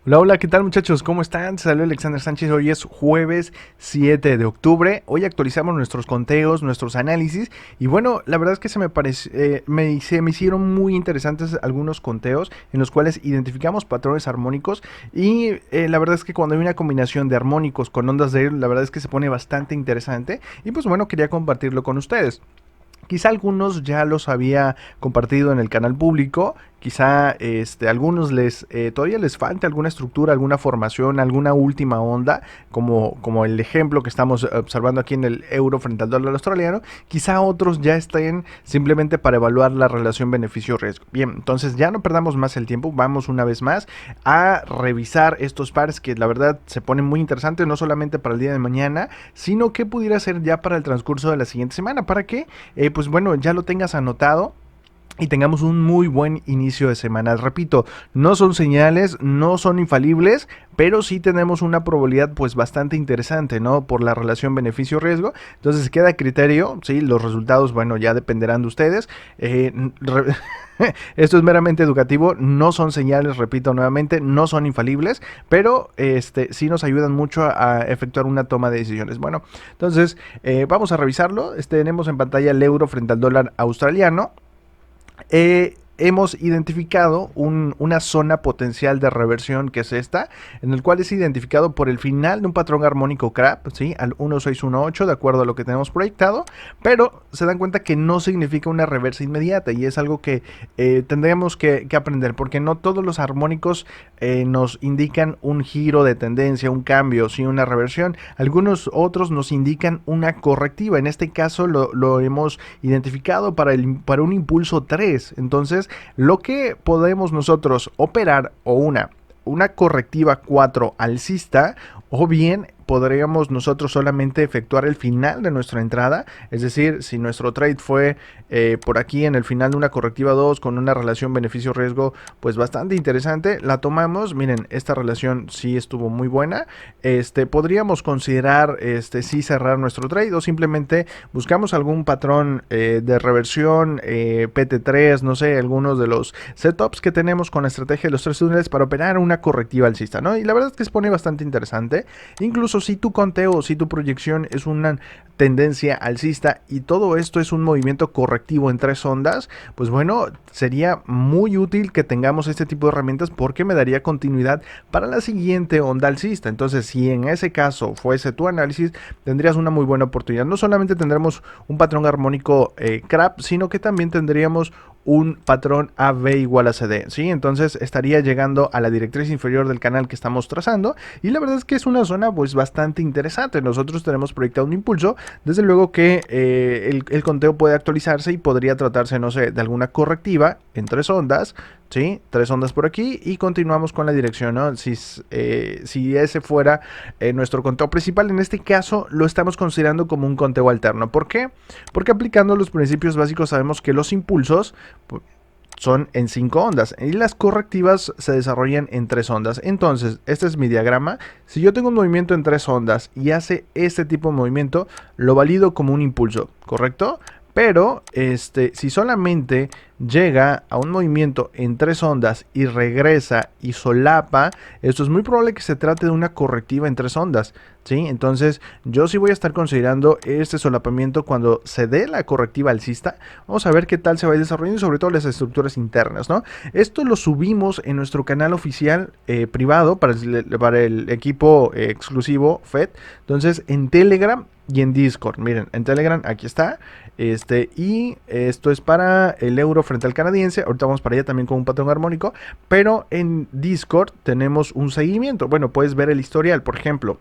Hola, hola, ¿qué tal muchachos? ¿Cómo están? Saludos Alexander Sánchez, hoy es jueves 7 de octubre, hoy actualizamos nuestros conteos, nuestros análisis y bueno, la verdad es que se me hicieron muy interesantes algunos conteos en los cuales identificamos patrones armónicos y la verdad es que cuando hay una combinación de armónicos con ondas de aire, la verdad es que se pone bastante interesante y pues bueno, quería compartirlo con ustedes. Quizá algunos ya los había compartido en el canal público, quizá algunos todavía les falta alguna estructura, alguna formación, alguna última onda, como el ejemplo que estamos observando aquí en el euro frente al dólar australiano, quizá otros ya estén simplemente para evaluar la relación beneficio-riesgo. Bien, entonces ya no perdamos más el tiempo, vamos una vez más a revisar estos pares que la verdad se ponen muy interesantes, no solamente para el día de mañana, sino que pudiera ser ya para el transcurso de la siguiente semana, para que pues bueno, ya lo tengas anotado y tengamos un muy buen inicio de semana. Repito, no son señales, no son infalibles, pero sí tenemos una probabilidad pues bastante interesante, ¿no? Por la relación beneficio-riesgo. Entonces queda a criterio, sí, los resultados, bueno, ya dependerán de ustedes. Esto es meramente educativo, no son señales, repito nuevamente, no son infalibles, pero sí nos ayudan mucho a efectuar una toma de decisiones. Bueno, entonces vamos a revisarlo. Tenemos en pantalla el euro frente al dólar australiano. Hemos identificado una zona potencial de reversión que es esta, en el cual es identificado por el final de un patrón armónico CRAP, ¿sí? Al 1618, de acuerdo a lo que tenemos proyectado, pero se dan cuenta que no significa una reversa inmediata y es algo que tendremos que aprender, porque no todos los armónicos nos indican un giro de tendencia, un cambio, ¿sí? Una reversión. Algunos otros nos indican una correctiva. En este caso lo hemos identificado para un impulso 3. Entonces, lo que podemos nosotros operar o una correctiva 4 alcista o bien podríamos nosotros solamente efectuar el final de nuestra entrada, es decir, si nuestro trade fue por aquí en el final de una correctiva 2 con una relación beneficio-riesgo pues bastante interesante, la tomamos, miren, esta relación sí estuvo muy buena, podríamos considerar sí cerrar nuestro trade o simplemente buscamos algún patrón de reversión, PT3, no sé, algunos de los setups que tenemos con la estrategia de los tres túneles para operar una correctiva alcista, ¿no? Y la verdad es que se pone bastante interesante, incluso si tu conteo, si tu proyección es una tendencia alcista y todo esto es un movimiento correctivo en tres ondas, pues bueno, sería muy útil que tengamos este tipo de herramientas porque me daría continuidad para la siguiente onda alcista. Entonces, si en ese caso fuese tu análisis, tendrías una muy buena oportunidad. No solamente tendremos un patrón armónico CRAP, sino que también tendríamos un patrón AB igual a CD, ¿sí? Entonces estaría llegando a la directriz inferior del canal que estamos trazando y la verdad es que es una zona pues bastante interesante. Nosotros tenemos proyectado un impulso, desde luego que el conteo puede actualizarse y podría tratarse, no sé, de alguna correctiva en tres ondas, ¿sí? Tres ondas por aquí y continuamos con la dirección, ¿no? Si ese fuera nuestro conteo principal, en este caso lo estamos considerando como un conteo alterno. ¿Por qué? Porque aplicando los principios básicos sabemos que los impulsos son en 5 ondas y las correctivas se desarrollan en 3 ondas. Entonces, este es mi diagrama. Si yo tengo un movimiento en 3 ondas y hace este tipo de movimiento, lo valido como un impulso, ¿correcto? Pero si solamente llega a un movimiento en 3 ondas y regresa y solapa, esto es muy probable que se trate de una correctiva en 3 ondas, ¿sí? Entonces yo sí voy a estar considerando este solapamiento cuando se dé la correctiva alcista. Vamos a ver qué tal se va desarrollando y sobre todo las estructuras internas, ¿no? Esto lo subimos en nuestro canal oficial privado para el equipo exclusivo FED. Entonces en Telegram y en Discord, miren, en Telegram aquí está, y esto es para el euro frente al canadiense, ahorita vamos para allá también con un patrón armónico, pero en Discord tenemos un seguimiento, bueno, puedes ver el historial, por ejemplo,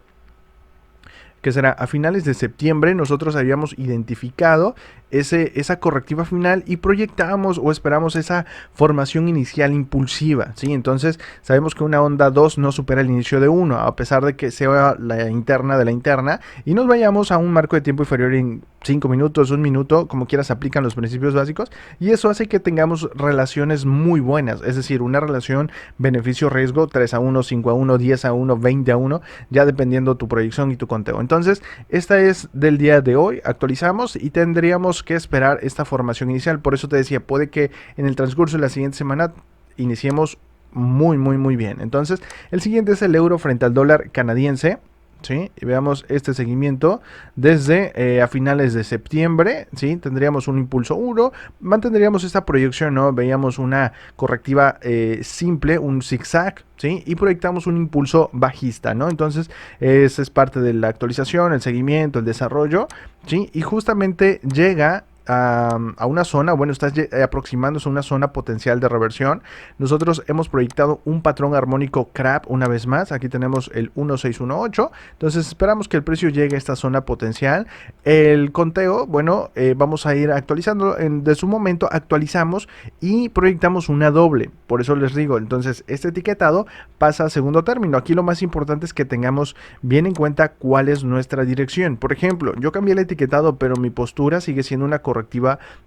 que será a finales de septiembre, nosotros habíamos identificado esa correctiva final y proyectábamos o esperamos esa formación inicial impulsiva, ¿sí? Entonces sabemos que una onda 2 no supera el inicio de 1, a pesar de que sea la interna de la interna, y nos vayamos a un marco de tiempo inferior en 5 minutos, 1 minuto, como quieras aplican los principios básicos, y eso hace que tengamos relaciones muy buenas, es decir, una relación beneficio-riesgo 3-1, 5-1, 10-1, 20-1, ya dependiendo tu proyección y tu conteo. Entonces, esta es del día de hoy, actualizamos y tendríamos que esperar esta formación inicial. Por eso te decía, puede que en el transcurso de la siguiente semana iniciemos muy bien. Entonces, el siguiente es el euro frente al dólar canadiense. ¿Sí? Y veamos este seguimiento desde a finales de septiembre, ¿sí? Tendríamos un impulso 1, mantendríamos esta proyección, ¿no? Veíamos una correctiva simple, un zigzag, ¿sí? Y proyectamos un impulso bajista, ¿no? Entonces, esa es parte de la actualización, el seguimiento, el desarrollo, ¿sí? Y justamente llega a una zona, bueno, está aproximándose a una zona potencial de reversión. Nosotros hemos proyectado un patrón armónico CRAP una vez más. Aquí tenemos el 1618. Entonces esperamos que el precio llegue a esta zona potencial. El conteo, bueno, vamos a ir actualizando. De su momento actualizamos y proyectamos una doble. Por eso les digo, entonces este etiquetado pasa a segundo término. Aquí lo más importante es que tengamos bien en cuenta cuál es nuestra dirección. Por ejemplo, yo cambié el etiquetado, pero mi postura sigue siendo una correctiva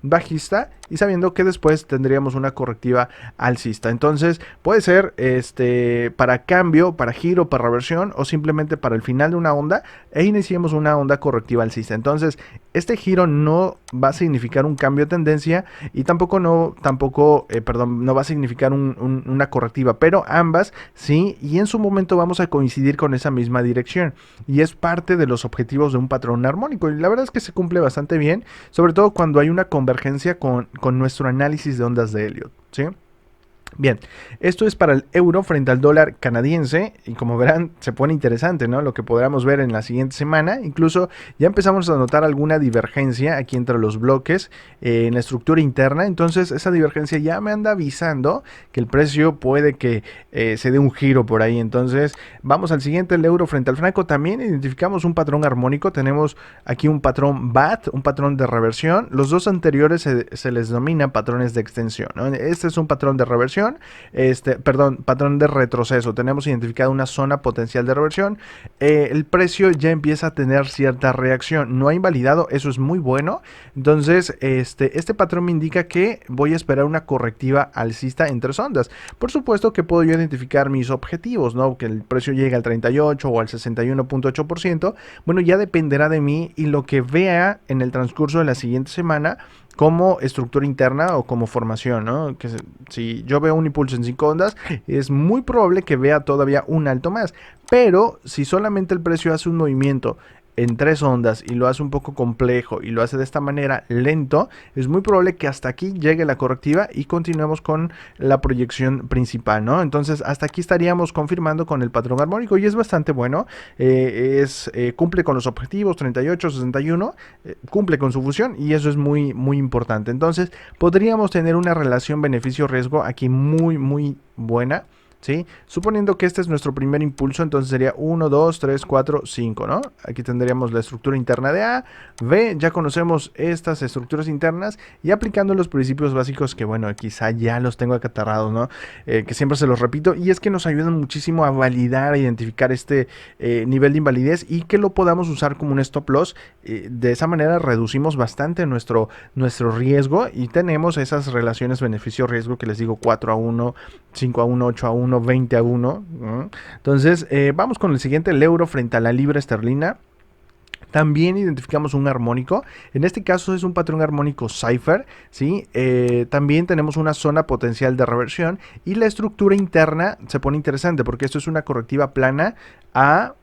bajista y sabiendo que después tendríamos una correctiva alcista. Entonces puede ser para cambio, para giro, para reversión o simplemente para el final de una onda e iniciemos una onda correctiva alcista. Entonces este giro no va a significar un cambio de tendencia y no va a significar una correctiva, pero ambas sí, y en su momento vamos a coincidir con esa misma dirección y es parte de los objetivos de un patrón armónico y la verdad es que se cumple bastante bien, sobre todo cuando hay una convergencia con nuestro análisis de ondas de Elliott, ¿sí? Bien, esto es para el euro frente al dólar canadiense y como verán se pone interesante, ¿no? Lo que podremos ver en la siguiente semana, incluso ya empezamos a notar alguna divergencia aquí entre los bloques en la estructura interna, entonces esa divergencia ya me anda avisando que el precio puede que se dé un giro por ahí, entonces vamos al siguiente, el euro frente al franco, también identificamos un patrón armónico, tenemos aquí un patrón BAT, un patrón de reversión, los dos anteriores se les denomina patrones de extensión, ¿no? Este es un patrón de reversión, patrón de retroceso. Tenemos identificada una zona potencial de reversión. El precio ya empieza a tener cierta reacción. No ha invalidado, eso es muy bueno. Entonces, este patrón me indica que voy a esperar una correctiva alcista en tres ondas. Por supuesto que puedo yo identificar mis objetivos, ¿no? Que el precio llegue al 38 o al 61.8%. Bueno, ya dependerá de mí y lo que vea en el transcurso de la siguiente semana como estructura interna o como formación, ¿no? Que si yo veo un impulso en 5 ondas, es muy probable que vea todavía un alto más, pero si solamente el precio hace un movimiento en 3 ondas y lo hace un poco complejo y lo hace de esta manera lento, es muy probable que hasta aquí llegue la correctiva y continuemos con la proyección principal, ¿no? Entonces hasta aquí estaríamos confirmando con el patrón armónico y es bastante bueno, cumple con los objetivos 38, 61, cumple con su fusión y eso es muy importante. Entonces podríamos tener una relación beneficio-riesgo aquí muy buena, ¿sí? Suponiendo que este es nuestro primer impulso, entonces sería 1, 2, 3, 4, 5, ¿no? Aquí tendríamos la estructura interna de A, B, ya conocemos estas estructuras internas y aplicando los principios básicos que, bueno, quizá ya los tengo acatarrados, ¿no? Que siempre se los repito y es que nos ayudan muchísimo a validar, a identificar este nivel de invalidez y que lo podamos usar como un stop loss. De esa manera reducimos bastante nuestro riesgo y tenemos esas relaciones beneficio-riesgo que les digo 4-1, 5-1, 8-1, 20-1. Entonces, vamos con el siguiente, el euro frente a la libra esterlina. También identificamos un armónico, en este caso es un patrón armónico cipher, ¿sí? También tenemos una zona potencial de reversión y la estructura interna se pone interesante porque esto es una correctiva plana A,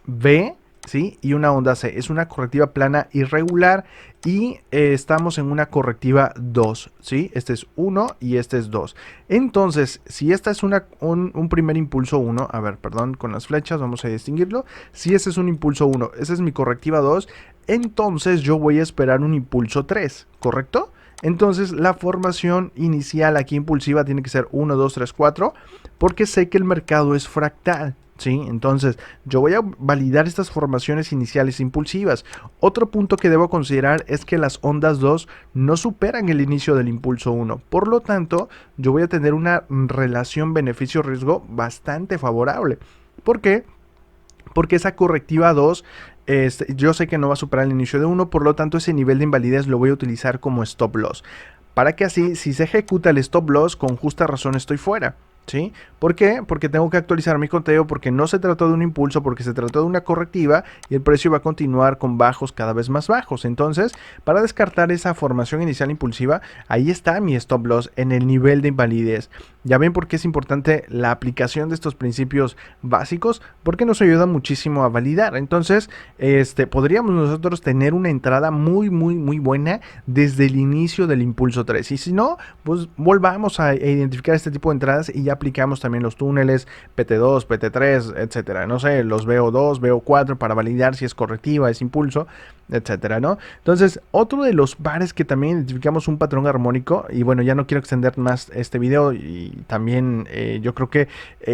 B, ¿sí? Y una onda C, es una correctiva plana irregular y estamos en una correctiva 2, ¿sí? Este es 1 y este es 2. Entonces, si esta es un primer impulso 1, a ver, perdón, con las flechas vamos a distinguirlo. Si este es un impulso 1, esa es mi correctiva 2, entonces yo voy a esperar un impulso 3, ¿correcto? Entonces la formación inicial aquí impulsiva tiene que ser 1, 2, 3, 4, porque sé que el mercado es fractal. ¿Sí? Entonces yo voy a validar estas formaciones iniciales impulsivas. Otro punto que debo considerar es que las ondas 2 no superan el inicio del impulso 1. Por lo tanto, yo voy a tener una relación beneficio-riesgo bastante favorable. ¿Por qué? Porque esa correctiva 2 yo sé que no va a superar el inicio de 1, por lo tanto ese nivel de invalidez lo voy a utilizar como stop loss. Para que así, si se ejecuta el stop loss, con justa razón estoy fuera. ¿Sí? ¿Por qué? Porque tengo que actualizar mi conteo, porque no se trató de un impulso, porque se trató de una correctiva y el precio va a continuar con bajos cada vez más bajos. Entonces, para descartar esa formación inicial impulsiva, ahí está mi stop loss en el nivel de invalidez. Ya ven por qué es importante la aplicación de estos principios básicos, porque nos ayuda muchísimo a validar. Entonces, podríamos nosotros tener una entrada muy buena desde el inicio del impulso 3. Y si no, pues volvamos a identificar este tipo de entradas y ya aplicamos también los túneles PT2, PT3, etcétera. No sé, los VO2, VO4 para validar si es correctiva, es impulso, etcétera, ¿no? Entonces, otro de los pares que también identificamos un patrón armónico, y bueno, ya no quiero extender más este video, y también yo creo que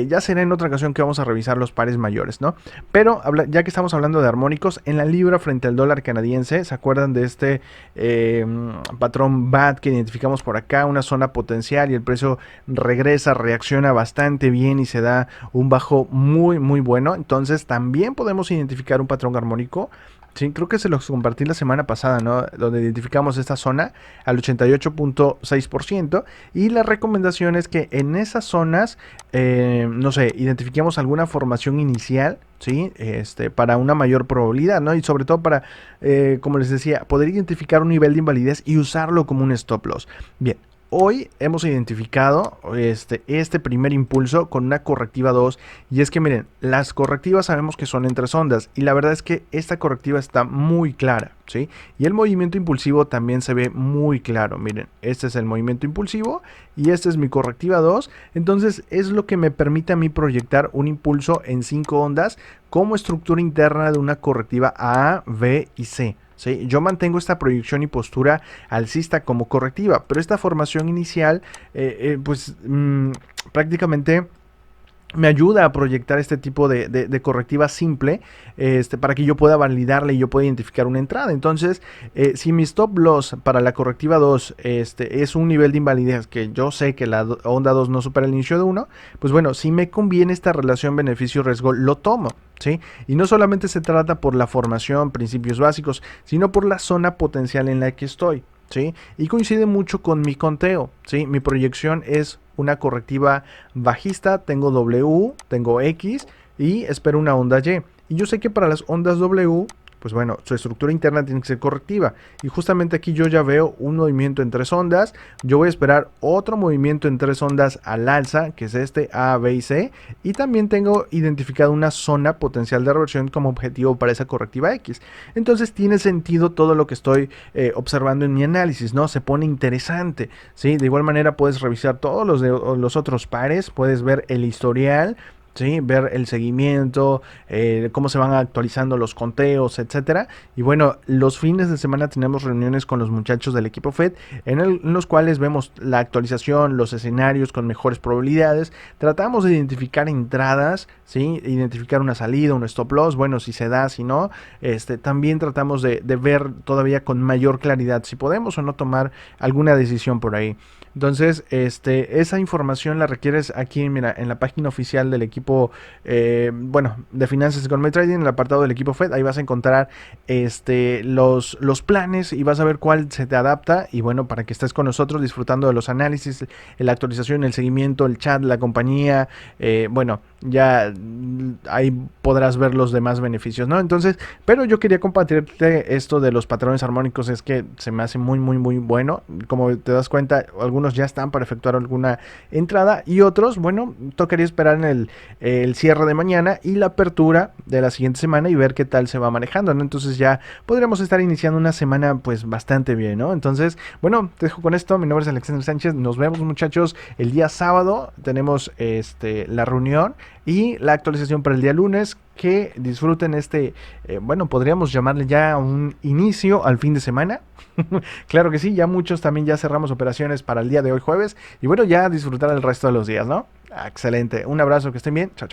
ya será en otra ocasión que vamos a revisar los pares mayores, ¿no? Pero ya que estamos hablando de armónicos, en la libra frente al dólar canadiense, ¿se acuerdan de este patrón BAT que identificamos por acá? Una zona potencial y el precio regresa, reacciona bastante bien y se da un bajo muy bueno. Entonces también podemos identificar un patrón armónico. Sí, creo que se los compartí la semana pasada, ¿no? Donde identificamos esta zona al 88.6% y la recomendación es que en esas zonas, no sé, identifiquemos alguna formación inicial, ¿sí? Para una mayor probabilidad, ¿no? Y sobre todo para, como les decía, poder identificar un nivel de invalidez y usarlo como un stop loss. Bien. Hoy hemos identificado este primer impulso con una correctiva 2 y es que miren, las correctivas sabemos que son en 3 ondas y la verdad es que esta correctiva está muy clara, ¿sí? Y el movimiento impulsivo también se ve muy claro, miren, este es el movimiento impulsivo y esta es mi correctiva 2, entonces es lo que me permite a mí proyectar un impulso en 5 ondas como estructura interna de una correctiva A, B y C. ¿Sí? Yo mantengo esta proyección y postura alcista como correctiva, pero esta formación inicial, prácticamente me ayuda a proyectar este tipo de correctiva simple para que yo pueda validarla y yo pueda identificar una entrada. Entonces, si mi stop loss para la correctiva 2 es un nivel de invalidez que yo sé que la onda 2 no supera el inicio de 1, pues bueno, si me conviene esta relación beneficio-riesgo, lo tomo. ¿Sí? Y no solamente se trata por la formación, principios básicos, sino por la zona potencial en la que estoy. ¿Sí? Y coincide mucho con mi conteo, ¿sí? Mi proyección es una correctiva bajista, tengo W, tengo X y espero una onda Y. Y yo sé que para las ondas W, pues bueno, su estructura interna tiene que ser correctiva. Y justamente aquí yo ya veo un movimiento en 3 ondas. Yo voy a esperar otro movimiento en 3 ondas al alza, que es este A, B y C. Y también tengo identificado una zona potencial de reversión como objetivo para esa correctiva X. Entonces tiene sentido todo lo que estoy observando en mi análisis, ¿no? Se pone interesante, ¿sí? De igual manera puedes revisar todos los otros pares, puedes ver el historial, ¿sí? Ver el seguimiento, cómo se van actualizando los conteos, etcétera. Y bueno, los fines de semana tenemos reuniones con los muchachos del equipo FED en los cuales vemos la actualización, los escenarios con mejores probabilidades. Tratamos de identificar entradas, ¿sí? Identificar una salida, un stop loss, bueno, si se da, si no. También tratamos de ver todavía con mayor claridad si podemos o no tomar alguna decisión por ahí. Entonces, esa información la requieres aquí, mira, en la página oficial del equipo, de Finanzas con Trading, en el apartado del equipo FED. Ahí vas a encontrar los planes y vas a ver cuál se te adapta. Y bueno, para que estés con nosotros disfrutando de los análisis, la actualización, el seguimiento, el chat, la compañía, ya ahí podrás ver los demás beneficios, ¿no? Entonces, pero yo quería compartirte esto de los patrones armónicos, es que se me hace muy bueno. Como te das cuenta, algunos ya están para efectuar alguna entrada y otros, bueno, tocaría esperar en el cierre de mañana y la apertura de la siguiente semana y ver qué tal se va manejando, ¿no? Entonces ya podríamos estar iniciando una semana pues bastante bien, ¿no? Entonces, bueno, te dejo con esto. Mi nombre es Alexander Sánchez. Nos vemos, muchachos, el día sábado. Tenemos la reunión y la actualización para el día lunes. Que disfruten podríamos llamarle ya un inicio al fin de semana. Claro que sí, ya muchos también ya cerramos operaciones para el día de hoy jueves. Y bueno, ya disfrutar el resto de los días, ¿no? Excelente. Un abrazo, que estén bien. Chao, chao.